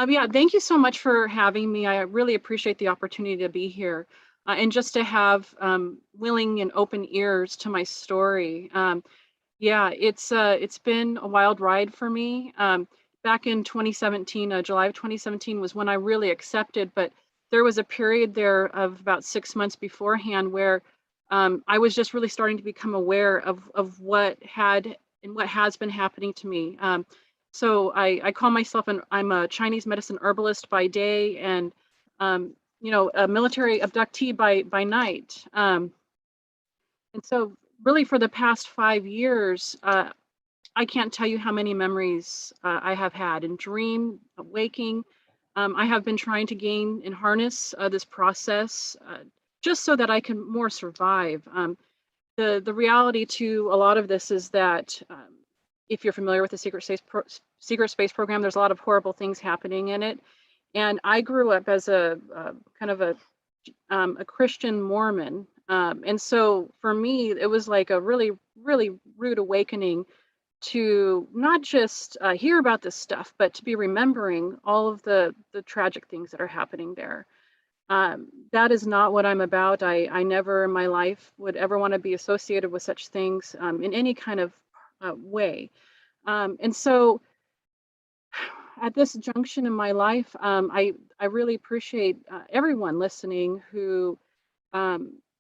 Yeah, thank you so much for having me. I really appreciate the opportunity to be here and just to have willing and open ears to my story. Yeah, it's been a wild ride for me. Back in 2017, July of 2017 was when I really accepted, but there was a period there of about 6 months beforehand where I was just really starting to become aware of what had and what has been happening to me. So I call myself I'm a Chinese medicine herbalist by day and a military abductee by night. And so really for the past 5 years, I can't tell you how many memories I have had in dream, waking. I have been trying to gain and harness this process just so that I can more survive. The reality to a lot of this is that if you're familiar with the secret space program, there's a lot of horrible things happening in it. And I grew up as a kind of a Christian Mormon. And so for me, it was like a really, really rude awakening to not just hear about this stuff, but to be remembering all of the tragic things that are happening there. That is not what I'm about. I never in my life would ever want to be associated with such things in any kind of way. And so at this junction in my life, I really appreciate everyone listening who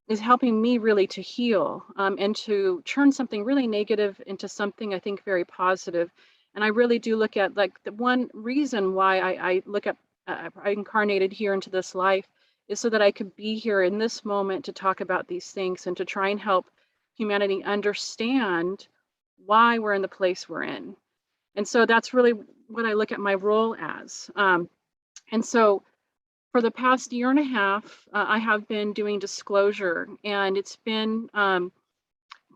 is helping me really to heal and to turn something really negative into something I think very positive. And I really do look at like the one reason why I look at I incarnated here into this life is so that I could be here in this moment to talk about these things and to try and help humanity understand why we're in the place we're in. And so that's really what I look at my role as. And so for the past year and a half, I have been doing disclosure, and it's been kind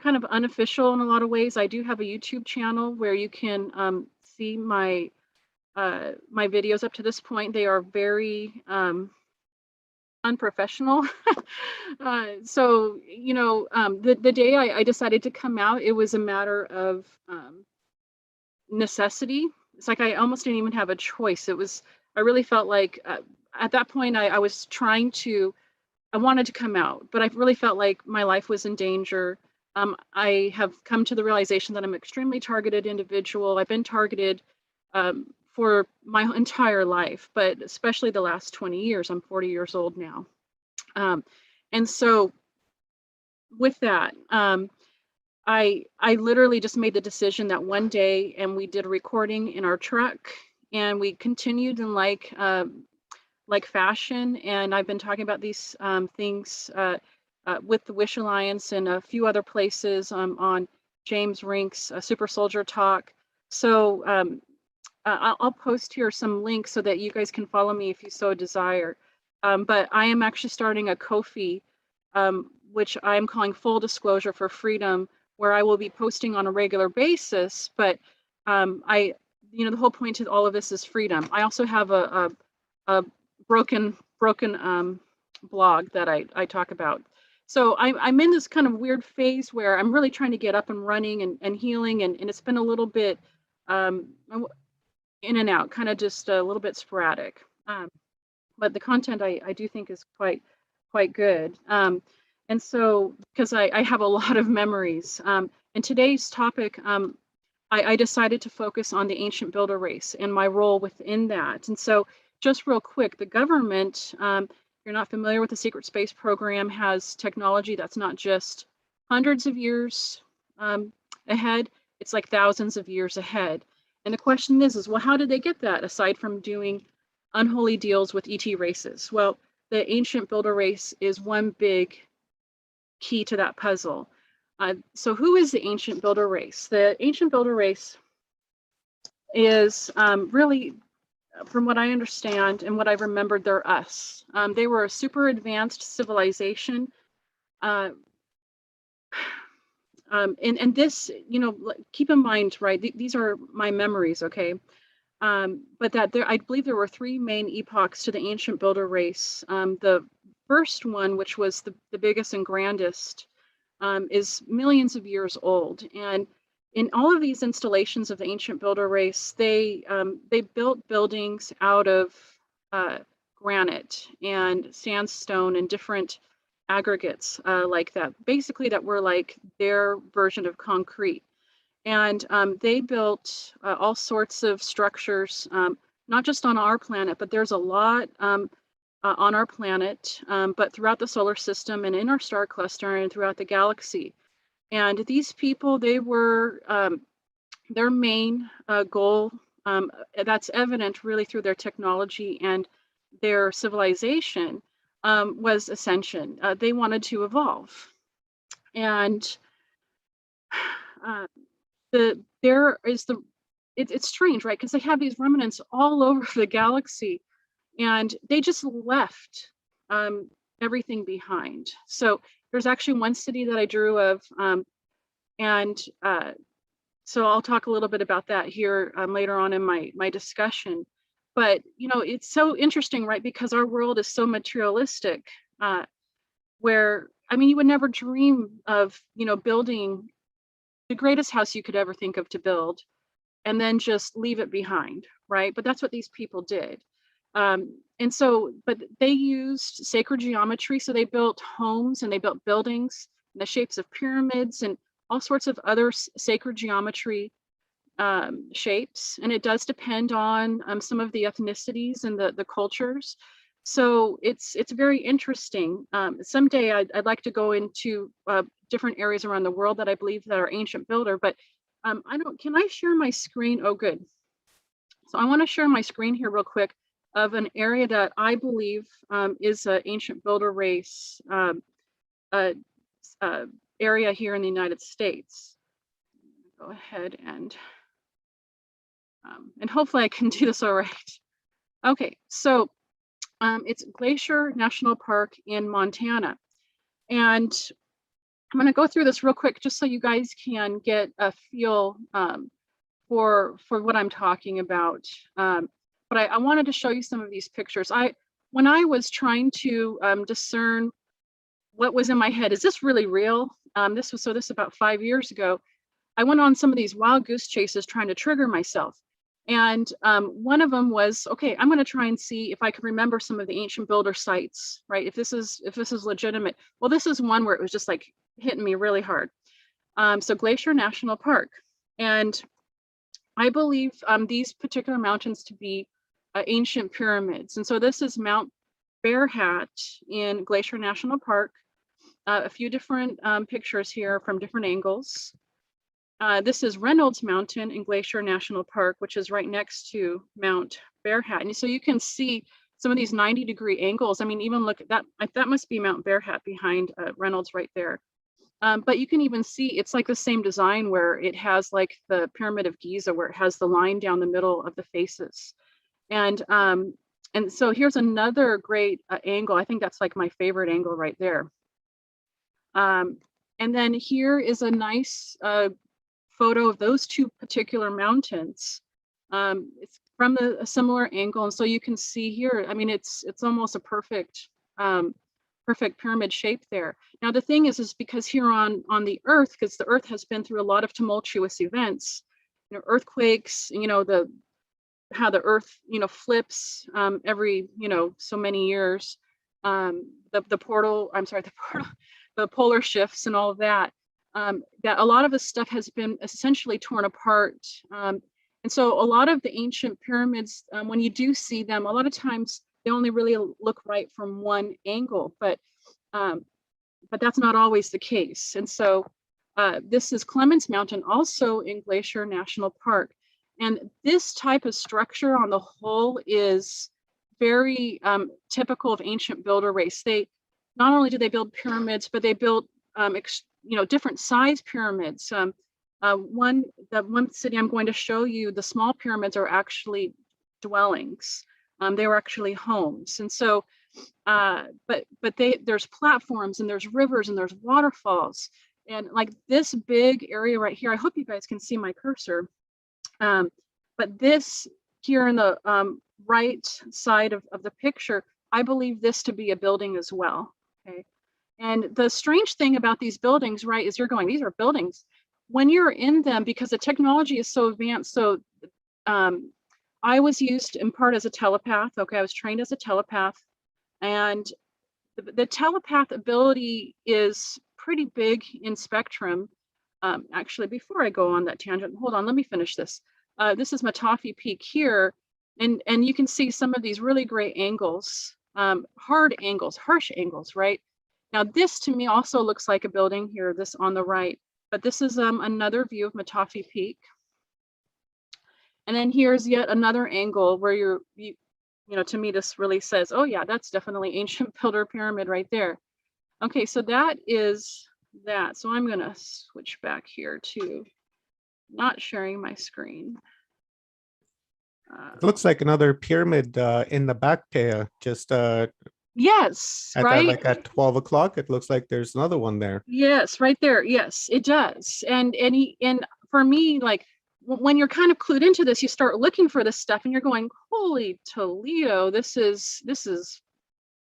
of unofficial in a lot of ways. I do have a YouTube channel where you can see my videos up to this point. They are very unprofessional. So, the day I decided to come out, it was a matter of necessity. It's like I almost didn't even have a choice. I really felt like at that point I wanted to come out, but I really felt like my life was in danger. I have come to the realization that I'm an extremely targeted individual. I've been targeted for my entire life, but especially the last 20 years. I'm 40 years old now. And so with that, I literally just made the decision that one day, and we did a recording in our truck, and we continued in like fashion. And I've been talking about these things with the Wish Alliance and a few other places on James Rink's Super Soldier Talk. So I'll post here some links so that you guys can follow me if you so desire. But I am actually starting a Ko-fi, which I'm calling Full Disclosure for Freedom, where I will be posting on a regular basis. But the whole point to all of this is freedom. I also have a broken blog that I talk about. So I'm in this kind of weird phase where I'm really trying to get up and running and healing, and it's been a little bit in and out, kind of just a little bit sporadic. But the content I do think is quite good. And so, because I have a lot of memories. And today's topic, I decided to focus on the ancient builder race and my role within that. And so, just real quick, the government, if you're not familiar with the secret space program, has technology that's not just hundreds of years ahead, it's like thousands of years ahead. And the question is, well, how did they get that aside from doing unholy deals with ET races? Well, the ancient builder race is one big key to that puzzle. So who is the ancient builder race? The ancient builder race is really, from what I understand and what I remembered, they're us. They were a super advanced civilization. And this, keep in mind, right, these are my memories, okay? But that I believe there were three main epochs to the ancient builder race. The first one, which was the biggest and grandest, is millions of years old. And in all of these installations of the ancient builder race, they built buildings out of uh, granite and sandstone and different aggregates like that. Basically, that were like their version of concrete. And they built all sorts of structures, not just on our planet, but there's a lot on our planet, but throughout the solar system and in our star cluster and throughout the galaxy. And these people, they were their main goal, that's evident really through their technology and their civilization, was ascension. They wanted to evolve. And uh, there is it's strange, right? Because they have these remnants all over the galaxy, and they just left everything behind. So there's actually one city that I drew of, and so I'll talk a little bit about that here later on in my discussion. But you know, it's so interesting, right? Because our world is so materialistic, where I mean, you would never dream of, you know, building the greatest house you could ever think of to build and then just leave it behind, right? But that's what these people did. And so, but they used sacred geometry. So they built homes and they built buildings in the shapes of pyramids and all sorts of other sacred geometry shapes. And it does depend on some of the ethnicities and the cultures. So it's very interesting. Someday I'd like to go into different areas around the world that I believe that are ancient builder, but can I share my screen? Oh, good. So I want to share my screen here real quick of an area that I believe is an ancient builder race area here in the United States. Go ahead and hopefully I can do this all right. Okay, so it's Glacier National Park in Montana. And I'm going to go through this real quick just so you guys can get a feel for what I'm talking about. But I wanted to show you some of these pictures. When I was trying to discern what was in my head, is this really real? This was about 5 years ago. I went on some of these wild goose chases trying to trigger myself. And one of them was, okay, I'm going to try and see if I can remember some of the ancient builder sites, right? If this is legitimate. Well, this is one where it was just like hitting me really hard. So Glacier National Park. And I believe these particular mountains to be ancient pyramids. And so this is Mount Bear Hat in Glacier National Park. A few different pictures here from different angles. This is Reynolds Mountain in Glacier National Park, which is right next to Mount Bear Hat. And so you can see some of these 90-degree angles. I mean, even look at that. That must be Mount Bear Hat behind Reynolds right there. But you can even see it's like the same design where it has like the Pyramid of Giza, where it has the line down the middle of the faces. And so here's another great angle. I think that's like my favorite angle right there. And then here is a nice photo of those two particular mountains. It's from a similar angle, and so you can see here, I mean, it's almost a perfect pyramid shape there. Now the thing is because here on the Earth, because the Earth has been through a lot of tumultuous events, you know, earthquakes, you know, how the Earth, you know, flips every, you know, so many years, the polar shifts and all of that. That a lot of this stuff has been essentially torn apart. And so a lot of the ancient pyramids, when you do see them, a lot of times they only really look right from one angle, but that's not always the case. And so this is Clements Mountain, also in Glacier National Park. And this type of structure on the whole is very typical of ancient builder race. They not only do they build pyramids, but they build you know, different size pyramids. The one city I'm going to show you, the small pyramids are actually dwellings. They were actually homes. And so, but there's platforms and there's rivers and there's waterfalls. And like this big area right here, I hope you guys can see my cursor. But this here in the right side of the picture, I believe this to be a building as well, okay? And the strange thing about these buildings, right, is you're going, these are buildings. when you're in them, because the technology is so advanced, so I was used in part as a telepath. Okay, I was trained as a telepath, and the telepath ability is pretty big in spectrum. Actually, before I go on that tangent, hold on, let me finish this. This is Montauk Peak here, and you can see some of these really great angles, hard angles, harsh angles, right? Now, this to me also looks like a building here, this on the right, but this is another view of Montauk Peak. And then here's yet another angle where you know, to me, this really says, oh yeah, that's definitely ancient builder pyramid right there. Okay, so that is that. So I'm gonna switch back here to not sharing my screen. It looks like another pyramid in the back there, just yes, at right? like at 12 o'clock. It looks like there's another one there. Yes, right there. Yes, it does. And for me, like when you're kind of clued into this, you start looking for this stuff and you're going, holy Toledo, this is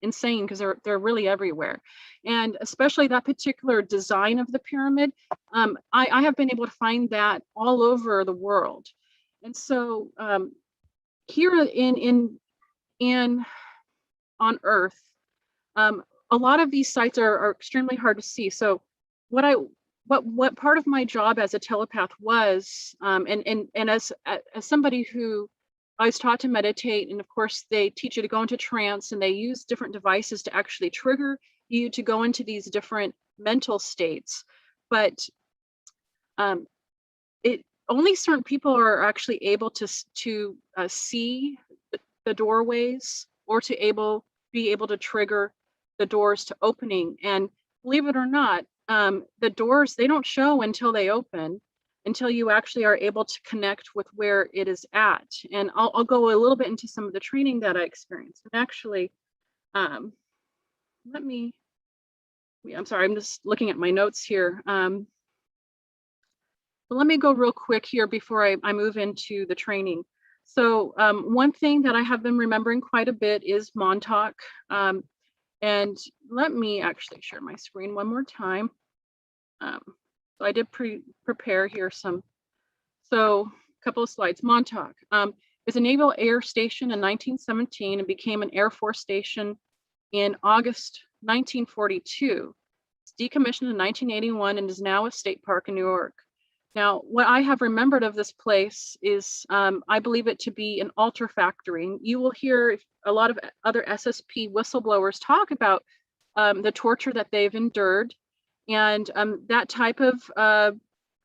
insane, because they're really everywhere. And especially that particular design of the pyramid, I have been able to find that all over the world. And so here in on Earth, a lot of these sites are extremely hard to see. So what part of my job as a telepath was, and as somebody who I was taught to meditate, and of course they teach you to go into trance, and they use different devices to actually trigger you to go into these different mental states. But it only certain people are actually able to see the doorways, or to be able to trigger the doors to opening. And believe it or not, the doors, they don't show until they open, until you actually are able to connect with where it is at. And I'll go a little bit into some of the training that I experienced. And actually, I'm sorry, I'm just looking at my notes here. But let me go real quick here before I move into the training. So one thing that I have been remembering quite a bit is Montauk. And let me actually share my screen one more time. So I did prepare here so a couple of slides. Montauk is a naval air station in 1917 and became an Air Force station in August 1942. It's decommissioned in 1981 and is now a state park in New York. Now, what I have remembered of this place is I believe it to be an altar factory. You will hear a lot of other SSP whistleblowers talk about the torture that they've endured. And that type of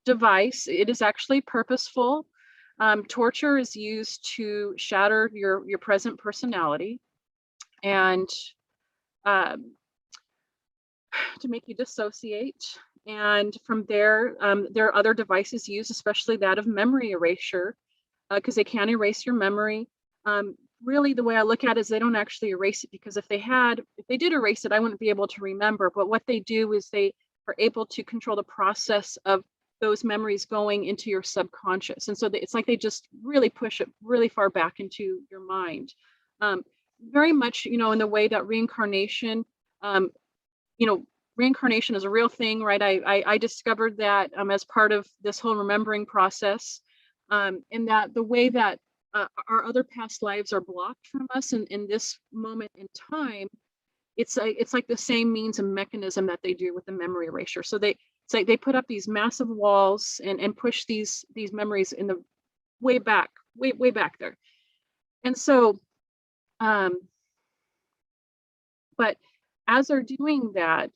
device, it is actually purposeful. Torture is used to shatter your present personality, and to make you dissociate. And from there, there are other devices used, especially that of memory erasure, because they can erase your memory. Really, the way I look at it is they don't actually erase it, because if they did erase it, I wouldn't be able to remember. But what they do is they are able to control the process of those memories going into your subconscious. And so it's like they just really push it really far back into your mind. Very much, in the way that reincarnation, reincarnation is a real thing, right? I discovered that as part of this whole remembering process, and that the way that our other past lives are blocked from us in this moment in time, it's like the same means and mechanism that they do with the memory erasure. So it's like they put up these massive walls and push these memories in the way back there. And so, but as they're doing that,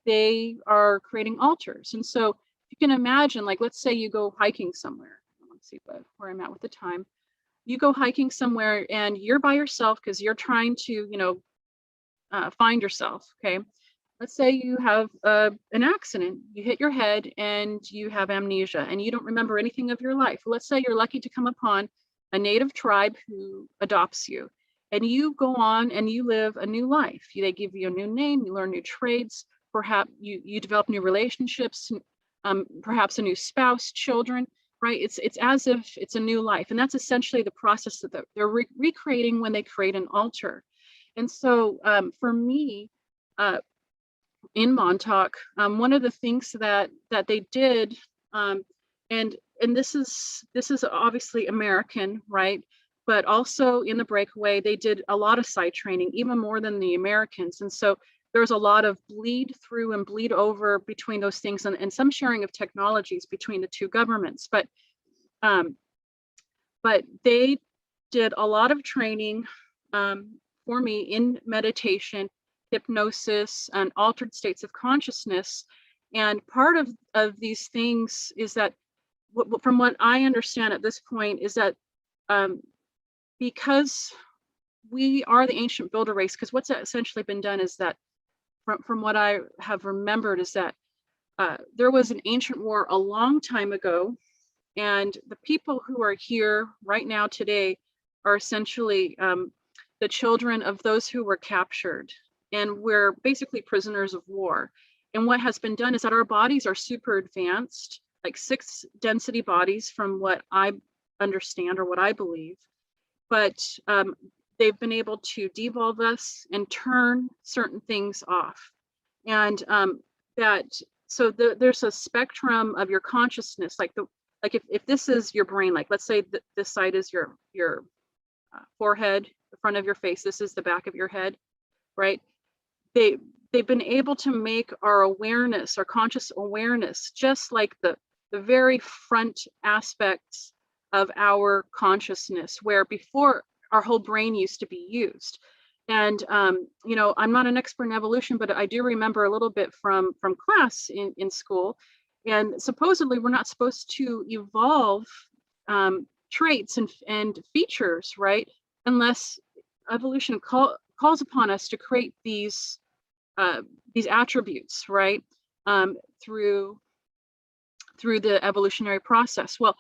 they are creating altars. And so you can imagine, like, let's say you go hiking somewhere. Let's see where I'm at with the time. You go hiking somewhere and you're by yourself because you're trying to, find yourself. Okay. Let's say you have an accident, you hit your head and you have amnesia and you don't remember anything of your life. Let's say you're lucky to come upon a native tribe who adopts you, and you go on and you live a new life. They give you a new name, you learn new trades, perhaps you develop new relationships, perhaps a new spouse, children, right? It's as if it's a new life. And that's essentially the process that they're recreating when they create an altar. And so for me, in Montauk, one of the things that they did and this is obviously American, right? But also in the breakaway, they did a lot of site training, even more than the Americans. And so there's a lot of bleed through and bleed over between those things, and some sharing of technologies between the two governments. Um, but they did a lot of training for me in meditation, hypnosis, and altered states of consciousness. And part of these things is that, from what I understand at this point, is that because we are the ancient builder race, because what's essentially been done is that, from what I have remembered, is that there was an ancient war a long time ago, and the people who are here right now today are essentially the children of those who were captured, and we're basically prisoners of war. And what has been done is that our bodies are super advanced, like 6 density bodies from what I understand or what I believe, but they've been able to devolve us and turn certain things off. And there's a spectrum of your consciousness, like if this is your brain, like let's say this side is your forehead, the front of your face, this is the back of your head, right? They've been able to make our awareness, our conscious awareness, just like the very front aspects of our consciousness, where before our whole brain used to be used. And you know, I'm not an expert in evolution, but I do remember a little bit from class in school. And supposedly we're not supposed to evolve traits and features, right? Unless evolution calls upon us to create these attributes, right? Through the evolutionary process. Well,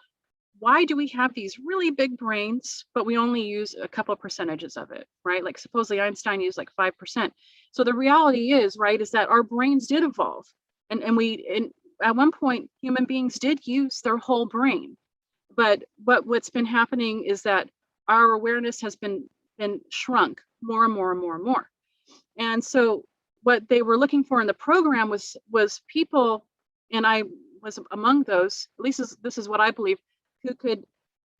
why do we have these really big brains, but we only use a couple of percentages of it, right? Like supposedly Einstein used like 5%. So the reality is, right, is that our brains did evolve. And at one point, human beings did use their whole brain. But what's been happening is that our awareness has been shrunk more and more and more and more. And so what they were looking for in the program was people, and I was among those, at least this is what I believe, who could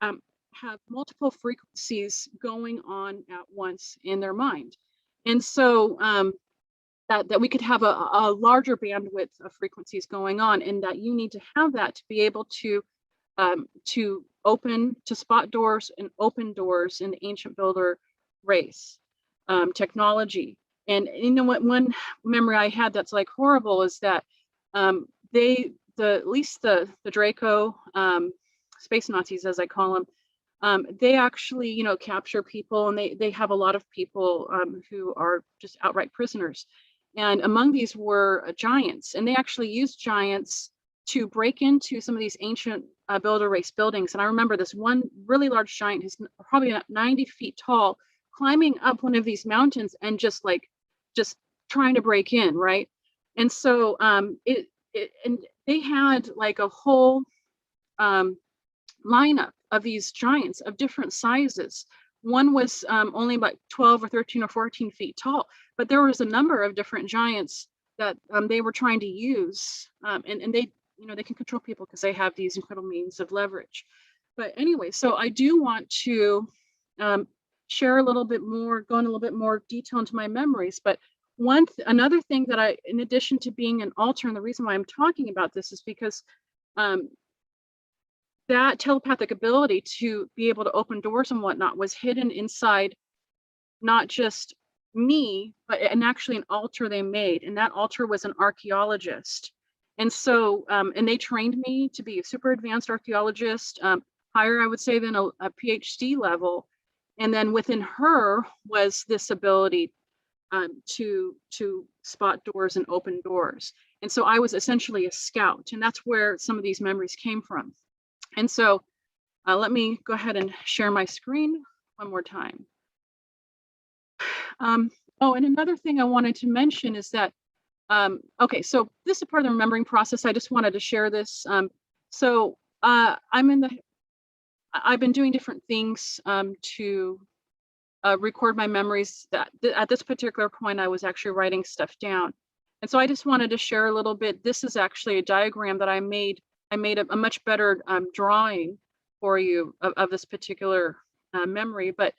have multiple frequencies going on at once in their mind. And so that we could have a larger bandwidth of frequencies going on, and that you need to have that to be able to spot doors and open doors in the ancient builder race technology. And you know what, one memory I had that's like horrible is that at least the Draco space Nazis, as I call them, they actually, you know, capture people, and they have a lot of people who are just outright prisoners. And among these were giants, and they actually used giants to break into some of these ancient builder race buildings. And I remember this one really large giant who's probably 90 feet tall, climbing up one of these mountains and just trying to break in, right? And so and they had like a whole lineup of these giants of different sizes. One was only about 12 or 13 or 14 feet tall, but there was a number of different giants that they were trying to use, and they, you know, they can control people because they have these incredible means of leverage. But anyway, so I do want to share a little bit more, go in a little bit more detail into my memories. But another thing that I, in addition to being an alter, and the reason why I'm talking about this is because that telepathic ability to be able to open doors and whatnot was hidden inside not just me, but actually an alter they made. And that alter was an archaeologist. And so, and they trained me to be a super advanced archaeologist, higher, I would say, than a PhD level. And then within her was this ability to spot doors and open doors. And so I was essentially a scout, and that's where some of these memories came from. And so let me go ahead and share my screen one more time. Oh, and another thing I wanted to mention is that, okay, so this is part of the remembering process. I just wanted to share this. I've been doing different things to record my memories. That at this particular point, I was actually writing stuff down. And so I just wanted to share a little bit. This is actually a diagram that I made I made a much better drawing for you of this particular memory. But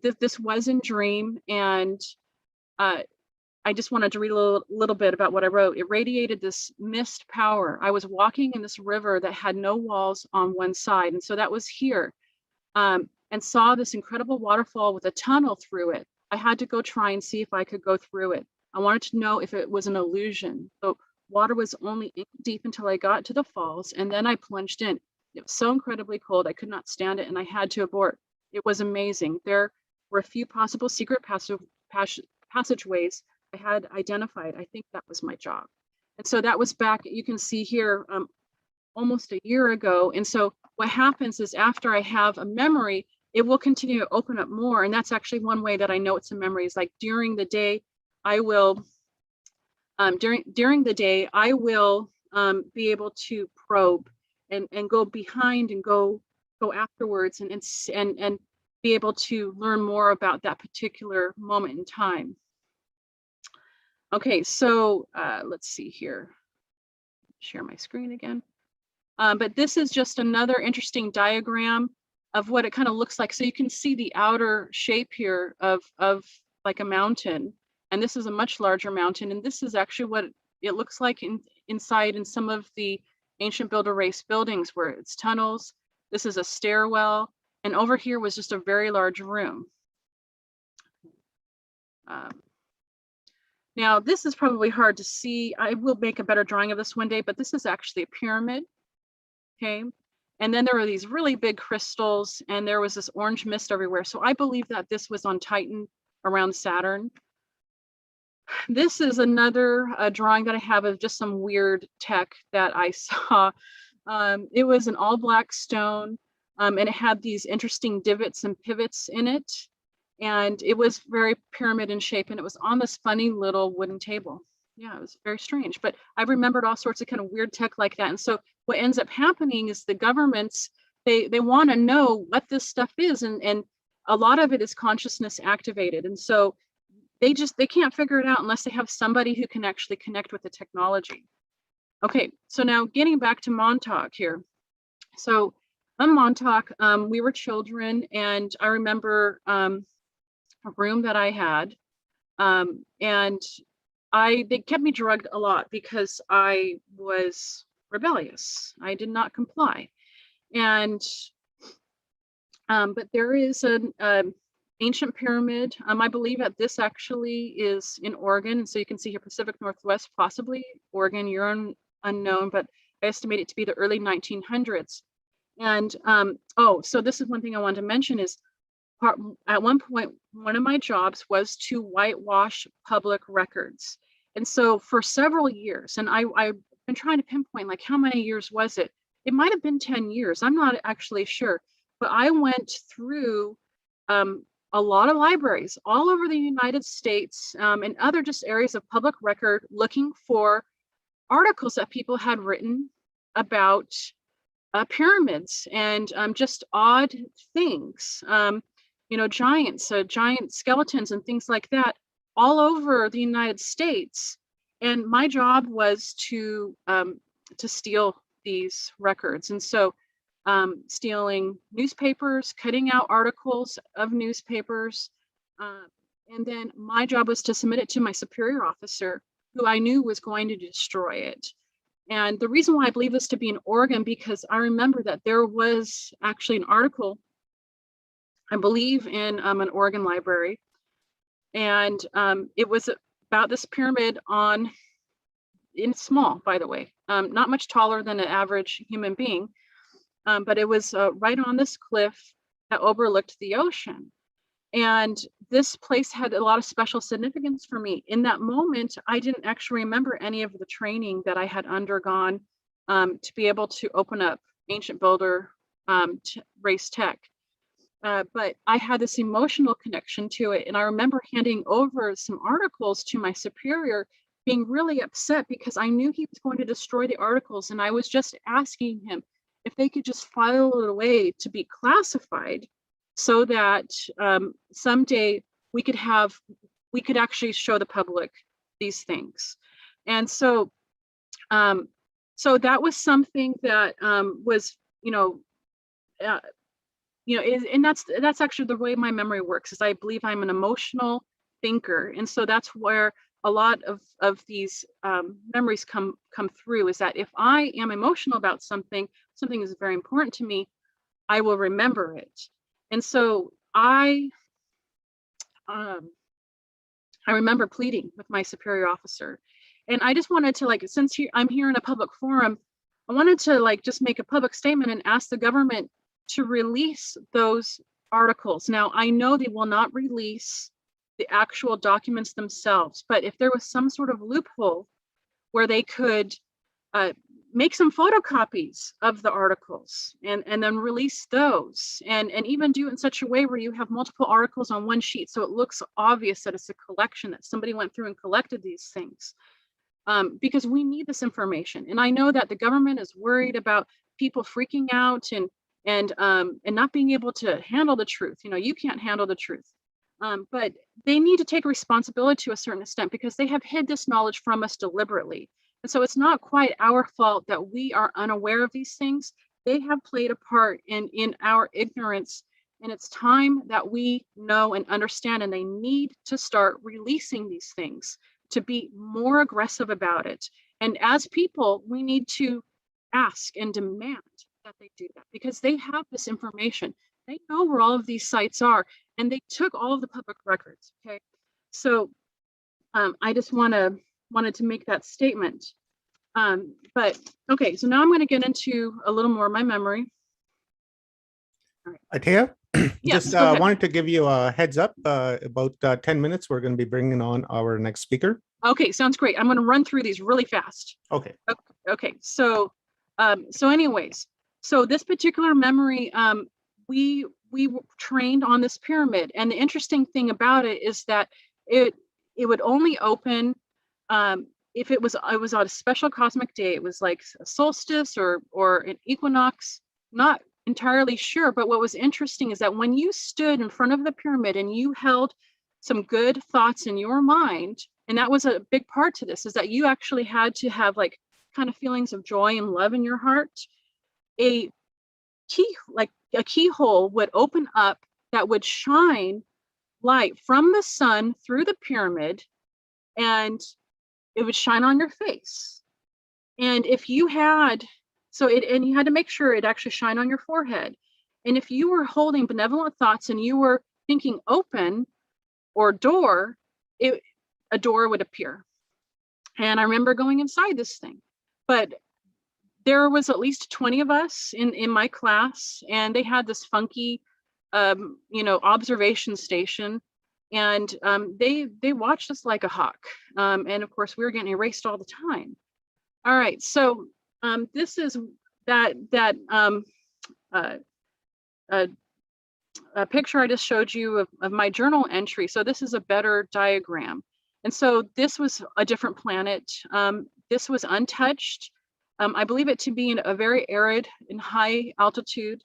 this was in dream, and I just wanted to read a little bit about what I wrote. It radiated this mist power. I was walking in this river that had no walls on one side, and so that was here, and saw this incredible waterfall with a tunnel through it. I had to go try and see if I could go through it. I wanted to know if it was an illusion. The water was only deep until I got to the falls, and then I plunged in. It was so incredibly cold, I could not stand it, and I had to abort. It was amazing. There were a few possible secret passageways I had identified. I think that was my job. And so that was back, you can see here, almost a year ago. And so what happens is after I have a memory, it will continue to open up more. And that's actually one way that I know it's a memory, is like during the day, I will, during the day, I will be able to probe and go behind and go afterwards and be able to learn more about that particular moment in time. Okay, so let's see here. Share my screen again. But this is just another interesting diagram of what it kind of looks like. So you can see the outer shape here of like a mountain, and this is a much larger mountain, and this is actually what it looks like inside in some of the ancient builder race buildings, where it's tunnels. This is a stairwell, and over here was just a very large room. Now, this is probably hard to see. I will make a better drawing of this one day, but this is actually a pyramid, okay? And then there were these really big crystals, and there was this orange mist everywhere. So I believe that this was on Titan around Saturn. This is another drawing that I have of just some weird tech that I saw. It was an all black stone, and it had these interesting divots and pivots in it. And it was very pyramid in shape, and it was on this funny little wooden table. Yeah, it was very strange, but I remembered all sorts of kind of weird tech like that. And so what ends up happening is the governments, they want to know what this stuff is, and a lot of it is consciousness activated. And so they can't figure it out unless they have somebody who can actually connect with the technology. Okay, so now getting back to Montauk here. So on Montauk, we were children, and I remember a room that I had, and they kept me drugged a lot because I was rebellious. I did not comply. And but there is an ancient pyramid. I believe that this actually is in Oregon. And so you can see here Pacific Northwest, possibly Oregon, you're unknown, but I estimate it to be the early 1900s. And oh, so this is one thing I wanted to mention is at one point, one of my jobs was to whitewash public records. And so for several years, and I've been trying to pinpoint like how many years was it? It might have been 10 years. I'm not actually sure, but I went through a lot of libraries all over the United States and other just areas of public record looking for articles that people had written about pyramids and just odd things. You know, giant skeletons and things like that all over the United States. And my job was to steal these records. And so stealing newspapers, cutting out articles of newspapers. And then my job was to submit it to my superior officer, who I knew was going to destroy it. And the reason why I believe this to be in Oregon, because I remember that there was actually an article, I believe in an Oregon library, and it was about this pyramid in small, by the way, not much taller than an average human being, but it was right on this cliff that overlooked the ocean. And this place had a lot of special significance for me. In that moment, I didn't actually remember any of the training that I had undergone to be able to open up ancient builder race tech. But I had this emotional connection to it. And I remember handing over some articles to my superior, being really upset because I knew he was going to destroy the articles. And I was just asking him if they could just file it away to be classified so that someday we could actually show the public these things. And so So that was something that was, and that's actually the way my memory works, is I believe I'm an emotional thinker. And so that's where a lot of these memories come through, is that if I am emotional about something is very important to me, I will remember it. And so I remember pleading with my superior officer. And I just wanted to, like, since I'm here in a public forum, I wanted to, like, just make a public statement and ask the government to release those articles. Now, I know they will not release the actual documents themselves, but if there was some sort of loophole where they could make some photocopies of the articles and then release those, and even do it in such a way where you have multiple articles on one sheet, so it looks obvious that it's a collection, that somebody went through and collected these things, because we need this information. And I know that the government is worried about people freaking out and not being able to handle the truth. You can't handle the truth, but they need to take responsibility to a certain extent, because they have hid this knowledge from us deliberately. And so it's not quite our fault that we are unaware of these things. They have played a part in our ignorance, and it's time that we know and understand, and they need to start releasing these things, to be more aggressive about it. And as people, we need to ask and demand that they do that, because they have this information. They know where all of these sites are, and they took all of the public records. Okay, so I just wanted to make that statement. But okay, so now I'm going to get into a little more of my memory. All right. Teah, yes, just wanted to give you a heads up. About 10 minutes, we're going to be bringing on our next speaker. Okay, sounds great. I'm going to run through these really fast. Okay. Okay. So, anyways, so this particular memory, we trained on this pyramid, and the interesting thing about it is that it would only open if it was on a special cosmic day. It was like a solstice or an equinox, not entirely sure. But what was interesting is that when you stood in front of the pyramid and you held some good thoughts in your mind, and that was a big part to this, is that you actually had to have like kind of feelings of joy and love in your heart. A keyhole would open up that would shine light from the sun through the pyramid, and it would shine on your face. And if you had, and you had to make sure it actually shine on your forehead. And if you were holding benevolent thoughts and you were thinking open or door, a door would appear. And I remember going inside this thing, but there was at least 20 of us in my class, and they had this funky, observation station. And they watched us like a hawk. And of course, we were getting erased all the time. All right, so this is that a picture I just showed you of my journal entry. So this is a better diagram. And so this was a different planet. This was untouched. I believe it to be in a very arid and high altitude.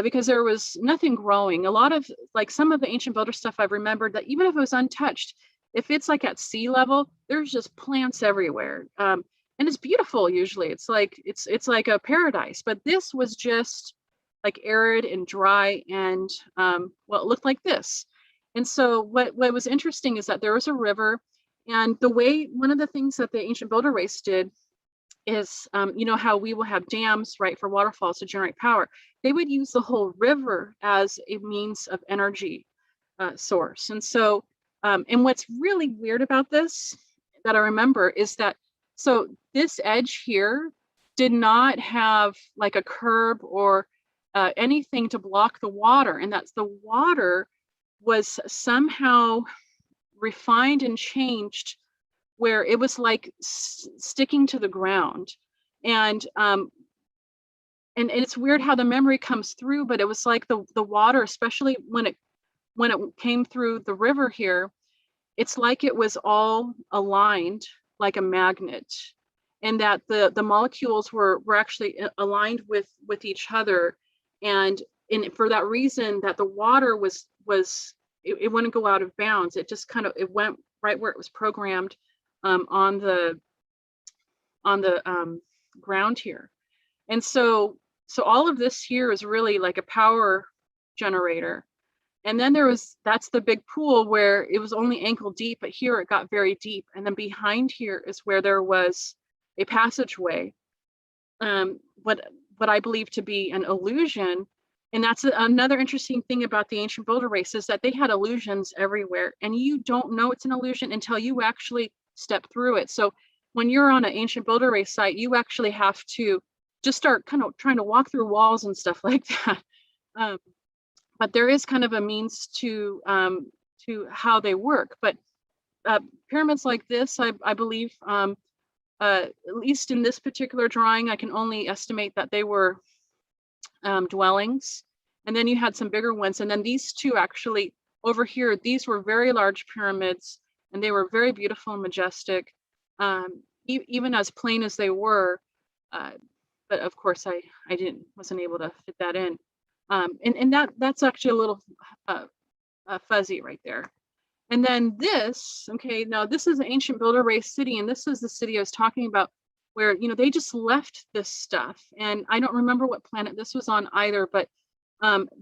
Because there was nothing growing. A lot of, like, some of the ancient builder stuff, I've remembered that even if it was untouched, if it's like at sea level, there's just plants everywhere. And it's beautiful usually. It's like a paradise. But this was just like arid and dry, and it looked like this. And so what was interesting is that there was a river, and one of the things that the ancient builder race did is, how we will have dams, right, for waterfalls to generate power. They would use the whole river as a means of energy source. And so, and what's really weird about this that I remember is that, so this edge here did not have like a curb or anything to block the water. And that's the water was somehow refined and changed, where it was like sticking to the ground. And it's weird how the memory comes through, but it was like the water, especially when it came through the river here, it's like it was all aligned like a magnet, and that the molecules were actually aligned with each other. And for that reason, that the water was it wouldn't go out of bounds. It just it went right where it was programmed on the ground here. And so all of this here is really like a power generator. And then that's the big pool where it was only ankle deep, but here it got very deep. And then behind here is where there was a passageway, what I believe to be an illusion. And that's another interesting thing about the ancient builder race, is that they had illusions everywhere, and you don't know it's an illusion until you actually step through it. So when you're on an ancient builder race site, you actually have to just start kind of trying to walk through walls and stuff like that. But there is kind of a means to how they work. But pyramids like this, I believe, at least in this particular drawing, I can only estimate that they were dwellings. And then you had some bigger ones. And then these two actually over here, these were very large pyramids, and they were very beautiful and majestic, even as plain as they were. But of course, I wasn't able to fit that in. And that's actually a little fuzzy right there. And then this, okay, now this is an ancient builder race city, and this is the city I was talking about, where, you know, they just left this stuff. And I don't remember what planet this was on either, but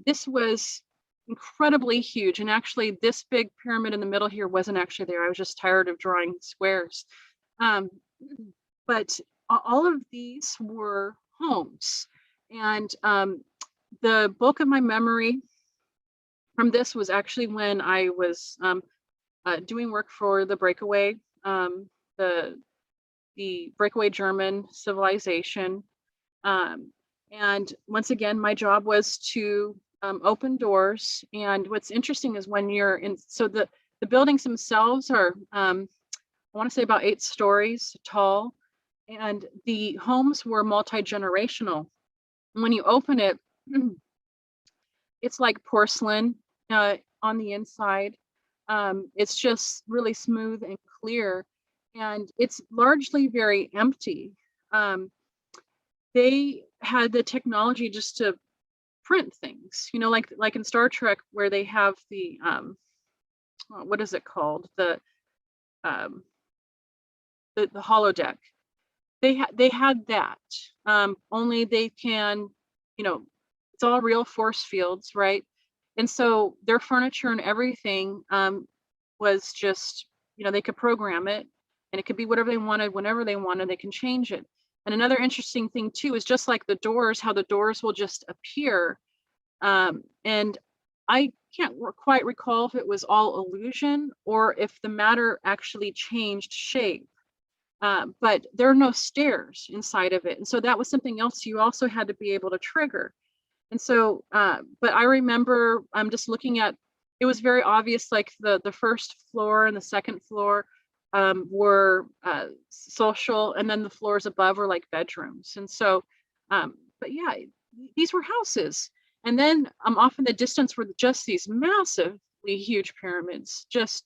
this was incredibly huge. And actually this big pyramid in the middle here wasn't actually there. I was just tired of drawing squares. But all of these were homes. And the bulk of my memory from this was actually when I was doing work for the breakaway, the breakaway German civilization. And once again, my job was to open doors. And what's interesting is when you're in, so the buildings themselves are, I want to say about 8 stories tall, and the homes were multi-generational. And when you open it, it's like porcelain on the inside. It's just really smooth and clear, and it's largely very empty. They had the technology just to print things, you know, like in Star Trek, where they have the what is it called, the holodeck. They had that, only they can, you know, it's all real force fields, right? And so their furniture and everything was just, you know, they could program it, and it could be whatever they wanted, whenever they wanted, they can change it. And another interesting thing too is just like the doors, how the doors will just appear. And I can't quite recall if it was all illusion or if the matter actually changed shape. But there are no stairs inside of it. And so that was something else you also had to be able to trigger. And so, but I remember I'm just looking at, it was very obvious, like the first floor and the second floor were social, and then the floors above were like bedrooms. And so, but yeah, these were houses. And then off in the distance were just these massively huge pyramids, just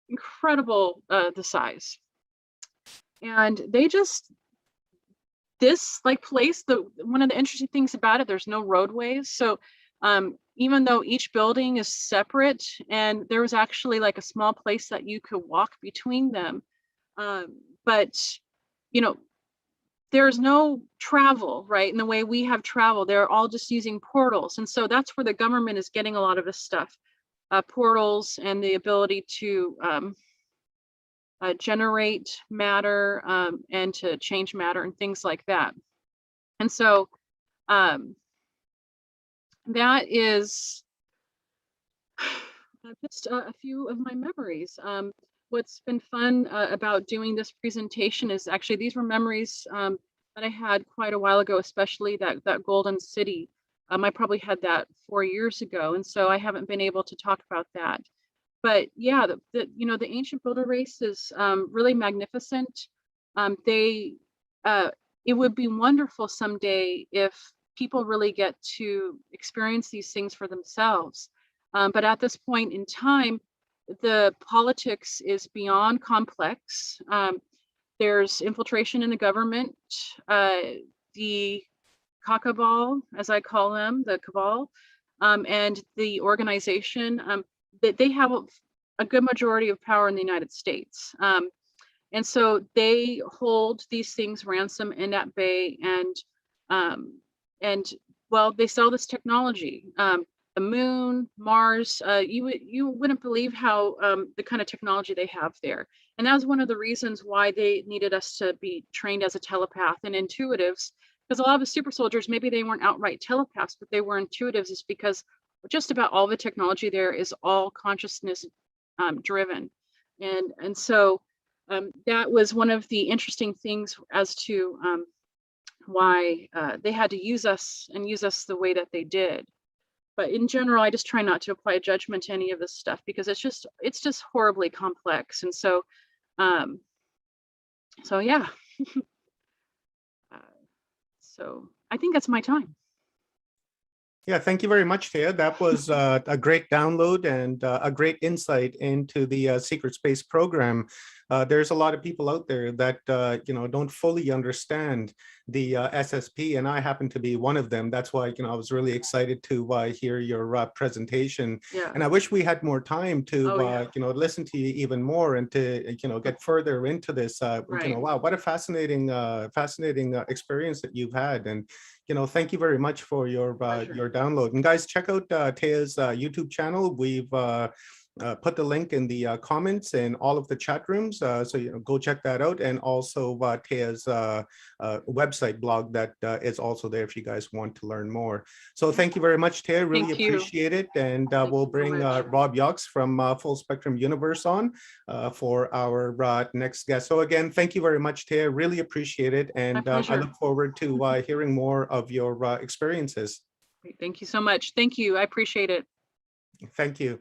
incredible, the size. And they just, this like place, one of the interesting things about it, there's no roadways. So even though each building is separate, and there was actually like a small place that you could walk between them, but you know, there's no travel, right? In the way we have travel, they're all just using portals. And so that's where the government is getting a lot of this stuff, portals and the ability to generate matter and to change matter and things like that. And so that is just a few of my memories. What's been fun about doing this presentation is actually these were memories that I had quite a while ago, especially that Golden City. I probably had that 4 years ago, and so I haven't been able to talk about that. But yeah, you know, the ancient builder race is really magnificent. It would be wonderful someday if people really get to experience these things for themselves. But at this point in time, the politics is beyond complex. There's infiltration in the government, the cabal, as I call them, the cabal, and the organization, that they have a good majority of power in the United States. And so they hold these things ransom and at bay, um, and well, they sell this technology. The moon, Mars, you wouldn't believe how the kind of technology they have there. And that was one of the reasons why they needed us to be trained as a telepath and intuitives, because a lot of the super soldiers, maybe they weren't outright telepaths, but they were intuitives, is because just about all the technology there is all consciousness driven. And so that was one of the interesting things as to why they had to use us and use us the way that they did. But in general, I just try not to apply judgment to any of this stuff, because it's just horribly complex. And so um, so yeah. uh, so I think that's my time. Yeah, thank you very much, Teah. That was a great download and a great insight into the secret space program. There's a lot of people out there that don't fully understand the SSP, and I happen to be one of them. That's why I was really excited to hear your presentation. Yeah. And I wish we had more time to Oh, yeah. listen to you even more and to get further into this. Right. Wow, what a fascinating experience that you've had. And thank you very much for your download. And guys, check out Teah's YouTube channel. We've put the link in the comments in all of the chat rooms, so go check that out. And also Teah's website blog that is also there if you guys want to learn more. So thank you very much, Teah. Really appreciate it. And we'll bring Rob Yox from Full Spectrum Universe on for our next guest. So again, thank you very much, Teah. Really appreciate it. And I look forward to hearing more of your experiences. Thank you so much. Thank you. I appreciate it. Thank you.